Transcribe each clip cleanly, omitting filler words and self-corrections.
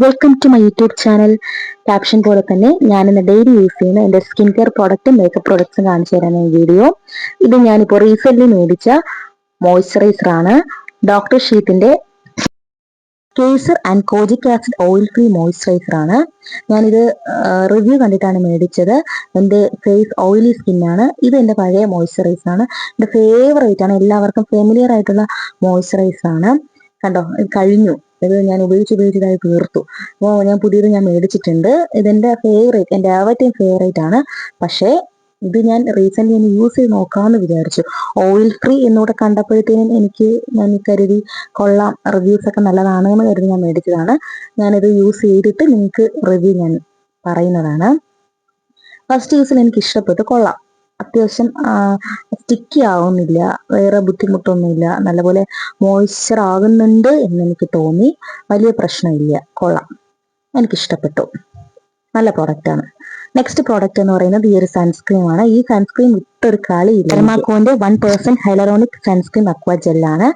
Welcome to my YouTube channel. Caption പോലെ തന്നെ ഞാൻ ഇന്ന് ഡെയിലി യൂസ് ചെയ്യുന്ന എൻ്റെ സ്കിൻ കെയർ പ്രോഡക്റ്റും മേക്കപ്പ് പ്രോഡക്ട്സും കാണിച്ചു തരാൻ ഈ വീഡിയോ. ഇത് ഞാനിപ്പോൾ റീസെന്റ് മേടിച്ച മോയ്സ്ചറൈസർ ആണ്. ഡോക്ടർ ഷീറ്റിന്റെ Kesar and kojic acid oil free moisturiser ആണ്. ഞാനിത് റിവ്യൂ കണ്ടിട്ടാണ് മേടിച്ചത്. എൻ്റെ ഫേസ് ഓയിലി സ്കിന്നാണ്. ഇത് എൻ്റെ പഴയ മോയ്സ്ചറൈസർ ആണ്. എൻ്റെ ഫേവറേറ്റ് ആണ്. എല്ലാവർക്കും ഫെമിലിയർ ആയിട്ടുള്ള മോയ്സ്ചറൈസർ ആണ്. കണ്ടോ, ഇത് കഴിഞ്ഞു. ഇത് ഞാൻ ഉപയോഗിച്ചതായി തീർത്തു. അപ്പോൾ ഞാൻ പുതിയത് മേടിച്ചിട്ടുണ്ട്. ഇതെന്റെ ഫേവറേറ്റ്, എൻ്റെ ആവറ്റയും ഫേവറേറ്റ് ആണ്. പക്ഷേ ഇത് ഞാൻ റീസെന്റ് ഒന്ന് യൂസ് ചെയ്ത് നോക്കാമെന്ന് വിചാരിച്ചു. ഓയിൽ ഫ്രീ എന്നൂടെ കണ്ടപ്പോഴത്തേനും ഞാൻ കരുതി കൊള്ളാം, റിവ്യൂസ് ഒക്കെ നല്ലതാണ് എന്ന് കരുതി ഞാൻ മേടിച്ചതാണ്. ഞാനിത് യൂസ് ചെയ്തിട്ട് നിങ്ങൾക്ക് റിവ്യൂ ഞാൻ പറയുന്നതാണ്. ഫസ്റ്റ് യൂസിൽ എനിക്ക് ഇഷ്ടപ്പെട്ടു, കൊള്ളാം. അത്യാവശ്യം സ്റ്റിക്കി ആവുന്നില്ല, വേറെ ബുദ്ധിമുട്ടൊന്നുമില്ല, നല്ലപോലെ മോയ്സ്ചർ ആകുന്നുണ്ട് എന്ന് എനിക്ക് തോന്നി. വലിയ പ്രശ്നമില്ല, കൊള്ളാം, എനിക്കിഷ്ടപ്പെട്ടു. നല്ല പ്രോഡക്റ്റ് ആണ്. നെക്സ്റ്റ് പ്രോഡക്റ്റ് എന്ന് പറയുന്നത് ഈ ഒരു സൺസ്ക്രീം ആണ്. ഈ സൺസ്ക്രീം ഇട്ടൊരു കളിയില്ല. ഡെർമാക്കോന്റെ 1% ഹൈലറോണിക് സൺസ്ക്രീം അക്വ ജെല്ലാണ്.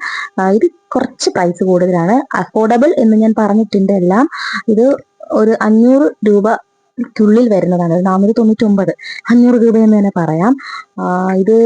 ഇത് കുറച്ച് പ്രൈസ് കൂടുതലാണ്. അഫോർഡബിൾ എന്ന് ഞാൻ പറഞ്ഞിട്ടുണ്ട് എല്ലാം. ഇത് ഒരു 500 രൂപയ്ക്കുള്ളിൽ വരുന്നതാണ്. 499, 500 രൂപ എന്ന് തന്നെ പറയാം. ഇത്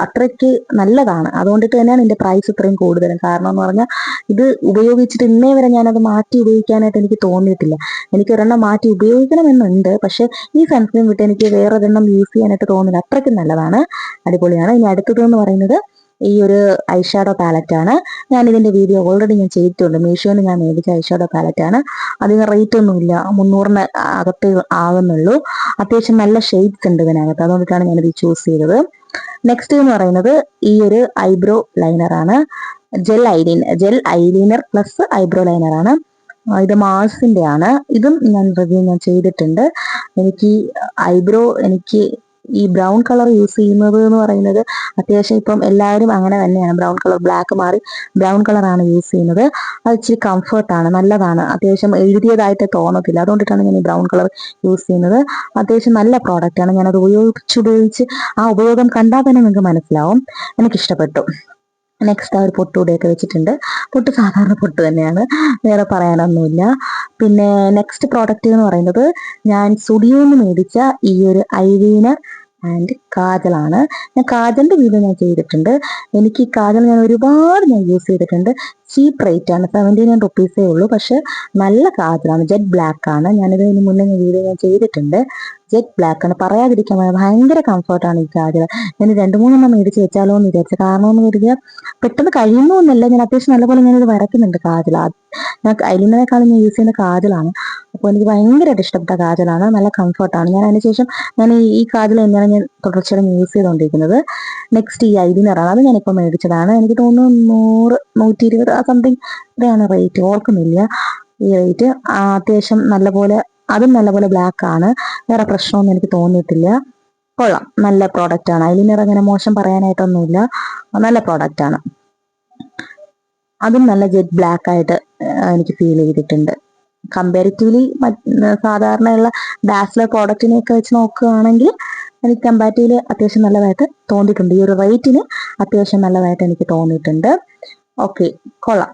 അത്രയ്ക്ക് നല്ലതാണ്. അതുകൊണ്ടിട്ട് തന്നെയാണ് ഇതിന്റെ പ്രൈസ് ഇത്രയും കൂടുതലും. കാരണം എന്ന് പറഞ്ഞാൽ ഇത് ഉപയോഗിച്ചിട്ട് ഇന്നേ വരെ ഞാനത് മാറ്റി ഉപയോഗിക്കാനായിട്ട് എനിക്ക് തോന്നിയിട്ടില്ല. എനിക്ക് ഒരെണ്ണം മാറ്റി ഉപയോഗിക്കണമെന്നുണ്ട്, പക്ഷെ ഈ സൺസ്ക്രീൻ വിട്ട് എനിക്ക് വേറെ ഒരെണ്ണം യൂസ് ചെയ്യാനായിട്ട് തോന്നില്ല. അത്രയ്ക്കും നല്ലതാണ്, അടിപൊളിയാണ്. ഇനി അടുത്തത് എന്ന് പറയുന്നത് ഈ ഒരു ഐഷാഡോ പാലറ്റ് ആണ്. ഞാൻ ഇതിന്റെ വീഡിയോ ഓൾറെഡി ഞാൻ ചെയ്തിട്ടുണ്ട്. മീഷോന്ന് ഞാൻ മേടിച്ച ഐഷാഡോ പാലറ്റ് ആണ്. അതിന് റേറ്റ് ഒന്നുമില്ല, 300 അകത്തേ ആകുന്നുള്ളൂ. അത്യാവശ്യം നല്ല ഷെയ്ഡ്സ് ഉണ്ട് ഇതിനകത്ത്, അതുകൊണ്ടിട്ടാണ് ഞാനിത് ചൂസ് ചെയ്തത്. നെക്സ്റ്റ് എന്ന് പറയുന്നത് ഈ ഒരു ഐബ്രോ ലൈനർ ആണ്. Gel eyeliner plus eyebrow liner ആണ്. ഇത് മാഴ്സിന്റെ ആണ്. ഇതും റിവ്യൂ ഞാൻ ചെയ്തിട്ടുണ്ട്. എനിക്ക് ഈ ബ്രൗൺ കളർ യൂസ് ചെയ്യുന്നത് എന്ന് പറയുന്നത് അത്യാവശ്യം ഇപ്പം എല്ലാവരും അങ്ങനെ തന്നെയാണ്. ബ്രൗൺ കളർ, ബ്ലാക്ക് മാറി ബ്രൗൺ കളറാണ് യൂസ് ചെയ്യുന്നത്. അത് ഇച്ചിരി കംഫർട്ടാണ്, നല്ലതാണ്. അത്യാവശ്യം എഴുതിയതായിട്ട് തോന്നത്തില്ല. അതുകൊണ്ടിട്ടാണ് ഞാൻ ഈ ബ്രൗൺ കളർ യൂസ് ചെയ്യുന്നത്. അത്യാവശ്യം നല്ല പ്രോഡക്റ്റ് ആണ്. ഞാനത് ഉപയോഗിച്ച് ആ ഉപയോഗം കണ്ടാൽ തന്നെ നിങ്ങൾക്ക് മനസ്സിലാവും. എനിക്കിഷ്ടപ്പെട്ടു. നെക്സ്റ്റ് ആ ഒരു പൊട്ടുകൂടെയൊക്കെ വെച്ചിട്ടുണ്ട്. പൊട്ട് സാധാരണ പൊട്ട് തന്നെയാണ്, വേറെ പറയാനൊന്നുമില്ല. പിന്നെ നെക്സ്റ്റ് പ്രോഡക്റ്റ് എന്ന് പറയുന്നത് ഞാൻ സ്റ്റുഡിയോന്ന് മേടിച്ച ഈ ഒരു ഐലൈനർ ആൻഡ് കാജലാണ്. ഞാൻ കാജലിന്റെ വീഡിയോ ഞാൻ ചെയ്തിട്ടുണ്ട്. എനിക്ക് ഈ കാജൽ ഒരുപാട് യൂസ് ചെയ്തിട്ടുണ്ട്. ചീപ്പ് റേറ്റ് ആണ്, 79 റുപ്പീസേ ഉള്ളൂ. പക്ഷെ നല്ല കാജലാണ്, ജെറ്റ് ബ്ലാക്ക് ആണ്. ഞാനിത് മുന്നേ വീഡിയോ ഞാൻ ചെയ്തിട്ടുണ്ട്. ജെറ്റ് ബ്ലാക്ക് ആണ്, പറയാതിരിക്കാൻ ഭയങ്കര കംഫർട്ടാണ് ഈ കാജൽ. ഞാൻ 2-3 മേടിച്ച് വെച്ചാലോ എന്ന് വിചാരിച്ചു. കാരണം എന്ന് കരുതിയാൽ പെട്ടെന്ന് കഴിയുന്നൊന്നുമല്ല. ഞാൻ അത്യാവശ്യം നല്ലപോലെ ഞാനിത് വരയ്ക്കുന്നുണ്ട് കാജൽ. ഞാൻ ഐലൈനറേക്കാളും ഞാൻ യൂസ് ചെയ്യുന്ന കാജലാണ്. അപ്പോൾ എനിക്ക് ഭയങ്കരമായിട്ട് ഇഷ്ടപ്പെട്ട കാജലാണ്, നല്ല കംഫർട്ടാണ്. ഞാൻ അതിനുശേഷം ഈ കാജൽ തന്നെയാണ് ഞാൻ തുടർച്ചയായി യൂസ് ചെയ്തുകൊണ്ടിരിക്കുന്നത്. നെക്സ്റ്റ് ഈ ഐലൈനറാണ്. അത് ഞാനിപ്പോൾ മേടിച്ചതാണ്. എനിക്ക് തോന്നുന്നു 100-120 സംതിങ് ഇത്രയാണ് റേറ്റ്, ഓർക്കുന്നില്ല ഈ റേറ്റ്. അത്യാവശ്യം അതും നല്ലപോലെ ബ്ലാക്ക് ആണ്. വേറെ പ്രശ്നമൊന്നും എനിക്ക് തോന്നിയിട്ടില്ല. കൊള്ളാം, നല്ല പ്രോഡക്റ്റ് ആണ്. ഐലൈനർ അങ്ങനെ മോശം പറയാനായിട്ടൊന്നുമില്ല, നല്ല പ്രോഡക്റ്റ് ആണ്. അതും നല്ല ജെറ്റ് ബ്ലാക്ക് ആയിട്ട് എനിക്ക് ഫീൽ ചെയ്തിട്ടുണ്ട്. കമ്പാരിറ്റീവ്ലി സാധാരണയുള്ള ഡാസ്ലർ പ്രോഡക്റ്റിനെയൊക്കെ വെച്ച് നോക്കുകയാണെങ്കിൽ എനിക്ക് കമ്പാരിറ്റീവ്ലി അത്യാവശ്യം നല്ലതായിട്ട് തോന്നിയിട്ടുണ്ട്. ഈ ഒരു റേറ്റിന് അത്യാവശ്യം നല്ലതായിട്ട് എനിക്ക് തോന്നിയിട്ടുണ്ട്. ഓക്കെ, കൊള്ളാം.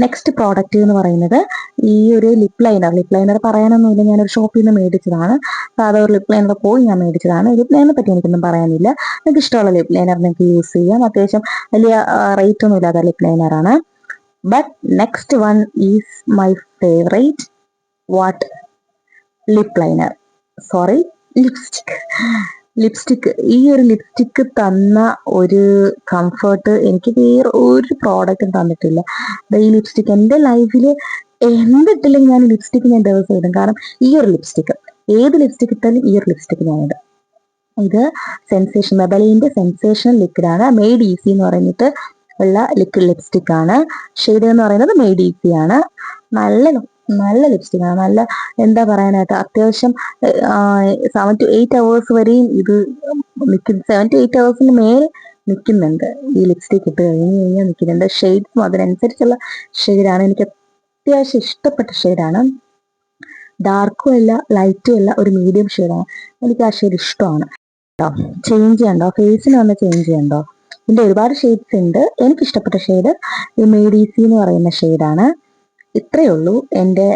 നെക്സ്റ്റ് പ്രോഡക്റ്റ് എന്ന് പറയുന്നത് ഈ ഒരു ലിപ് ലൈനർ പറയാനൊന്നുമില്ല. ഞാനൊരു ഷോപ്പിൽ നിന്ന് മേടിച്ചതാണ്. സാധാ ഒരു ലിപ് ലൈനർ പോയി ഞാൻ മേടിച്ചതാണ്. ലിപ് ലൈനറെ പറ്റി എനിക്കൊന്നും പറയാനില്ല. നിങ്ങൾക്ക് ഇഷ്ടമുള്ള ലിപ് ലൈനർ നിങ്ങൾക്ക് യൂസ് ചെയ്യാം. അത്യാവശ്യം വലിയ റേറ്റ് ഒന്നും ഇല്ലാത്ത ലിപ് ലൈനർ ആണ്. But next one is my favourite lipstick. ഈ ഒരു ലിപ്സ്റ്റിക് തന്ന ഒരു കംഫർട്ട് എനിക്ക് വേറെ ഒരു പ്രോഡക്റ്റും തന്നിട്ടില്ല. ഈ ലിപ്സ്റ്റിക് എൻ്റെ ലൈഫിൽ എന്തിട്ടില്ലെങ്കിൽ ഞാൻ ദിവസം ഇടും. കാരണം ഈ ഒരു ലിപ്സ്റ്റിക്, ഏത് ലിപ്സ്റ്റിക് ഇട്ടാലും ഈ ഒരു ലിപ്സ്റ്റിക് ഞാനിടും. ഇത് മെബലിന്റെ സെൻസേഷണൽ ലിക്വിഡാണ്. മെയ്ഡ് ഈസി എന്ന് പറഞ്ഞിട്ട് ഉള്ള ലിക്വിഡ് ലിപ്സ്റ്റിക് ആണ്. ഷെയ്ഡ് എന്ന് പറയുന്നത് മെയ്ഡ് ഈസി ആണ്. നല്ല ലിപ്സ്റ്റിക് ആണ്. നല്ല എന്താ പറയാനായിട്ട്, അത്യാവശ്യം 7 to 8 hours വരെയും ഇത് 7 to 8 hours മേൽ നിൽക്കുന്നുണ്ട്. ഈ ലിപ്സ്റ്റിക് ഇട്ട് കഴിഞ്ഞാൽ നിൽക്കുന്നുണ്ട്. ഷെയ്ഡ്സും അതിനനുസരിച്ചുള്ള ഷെയ്ഡാണ്. എനിക്ക് അത്യാവശ്യം ഇഷ്ടപ്പെട്ട ഷെയ്ഡാണ്. ഡാർക്കും അല്ല ലൈറ്റും അല്ല, ഒരു മീഡിയം ഷെയ്ഡാണ്. എനിക്ക് ആ ഷെയ്ഡ് ഇഷ്ടമാണ്. ചേഞ്ച് ചെയ്യണ്ടോ, ഫേസിന് വന്ന് ചേഞ്ച് ചെയ്യണ്ടോ. ഇതിന്റെ ഒരുപാട് ഷെയ്ഡ്സ് ഉണ്ട്. എനിക്കിഷ്ടപ്പെട്ട ഷെയ്ഡ് ഈ മെയ്ഡ് ഈസി എന്ന് പറയുന്ന ഷെയ്ഡാണ്. ഇത്രയേ ഉള്ളൂ എൻ്റെ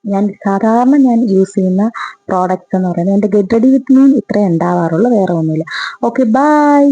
ഞാൻ യൂസ് ചെയ്യുന്ന പ്രോഡക്റ്റ്സ് എന്ന് പറയുന്നത് എൻ്റെ ഗെറ്റ് റെഡി വിത്ത് മീ ഇത്രേ ഉണ്ടാവാറുള്ളൂ, വേറെ ഒന്നുമില്ല. Okay bye.